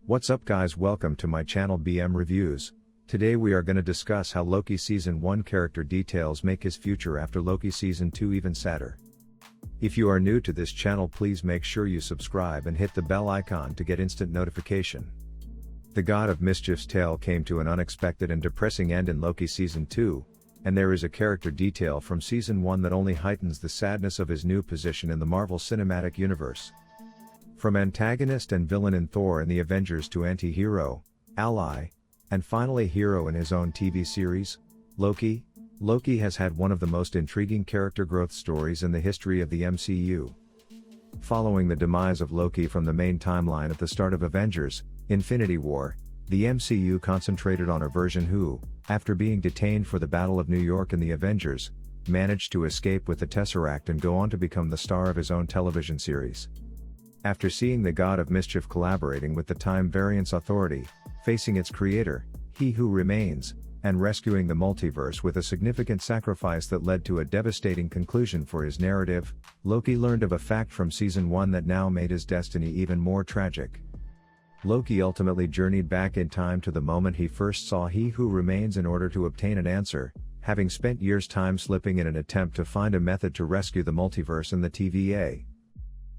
What's up guys, welcome to my channel BM Reviews. Today we are gonna discuss how Loki Season 1 character details make his future after Loki Season 2 even sadder. If you are new to this channel, please make sure you subscribe and hit the bell icon to get instant notification. The God of Mischief's tale came to an unexpected and depressing end in Loki Season 2, and there is a character detail from Season 1 that only heightens the sadness of his new position in the Marvel Cinematic Universe. From antagonist and villain in Thor and the Avengers to anti-hero, ally, and finally hero in his own TV series, Loki has had one of the most intriguing character growth stories in the history of the MCU. Following the demise of Loki from the main timeline at the start of Avengers, Infinity War, the MCU concentrated on a version who, after being detained for the Battle of New York in the Avengers, managed to escape with the Tesseract and go on to become the star of his own television series. After seeing the God of Mischief collaborating with the Time Variance Authority, facing its creator, He Who Remains, and rescuing the multiverse with a significant sacrifice that led to a devastating conclusion for his narrative, Loki learned of a fact from Season 1 that now made his destiny even more tragic. Loki ultimately journeyed back in time to the moment he first saw He Who Remains in order to obtain an answer, having spent years time slipping in an attempt to find a method to rescue the multiverse and the TVA.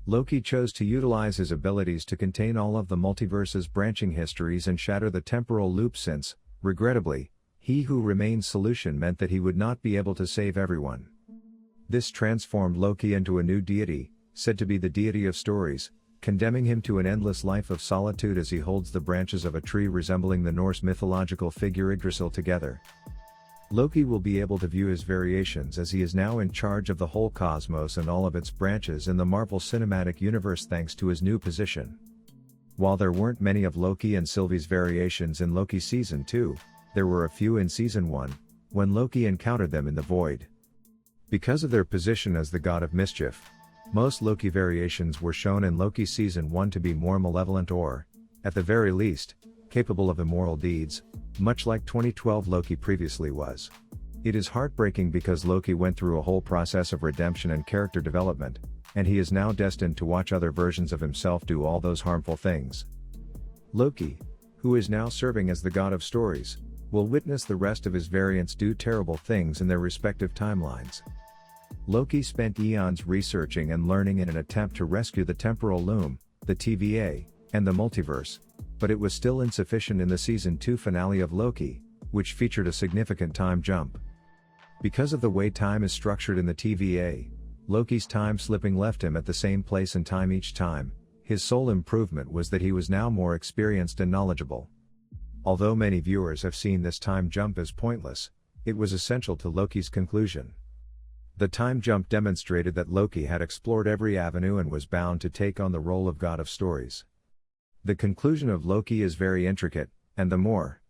Loki chose to utilize his abilities to contain all of the multiverse's branching histories and shatter the temporal loop since, regrettably, He Who Remains' solution meant that he would not be able to save everyone. This transformed Loki into a new deity, said to be the deity of stories, condemning him to an endless life of solitude as he holds the branches of a tree resembling the Norse mythological figure Yggdrasil together. Loki will be able to view his variations as he is now in charge of the whole cosmos and all of its branches in the Marvel Cinematic Universe thanks to his new position. While there weren't many of Loki and Sylvie's variations in Loki Season 2, there were a few in Season 1, when Loki encountered them in the Void. Because of their position as the God of Mischief, most Loki variations were shown in Loki Season 1 to be more malevolent or, at the very least, capable of immoral deeds, much like 2012 Loki previously was. It is heartbreaking because Loki went through a whole process of redemption and character development, and he is now destined to watch other versions of himself do all those harmful things. Loki, who is now serving as the God of Stories, will witness the rest of his variants do terrible things in their respective timelines. Loki spent eons researching and learning in an attempt to rescue the temporal loom, the TVA, and the multiverse, but it was still insufficient in the Season 2 finale of Loki, which featured a significant time jump. Because of the way time is structured in the TVA, Loki's time slipping left him at the same place and time each time. His sole improvement was that he was now more experienced and knowledgeable. Although many viewers have seen this time jump as pointless, it was essential to Loki's conclusion. The time jump demonstrated that Loki had explored every avenue and was bound to take on the role of God of Stories. The conclusion of Loki is very intricate, and the more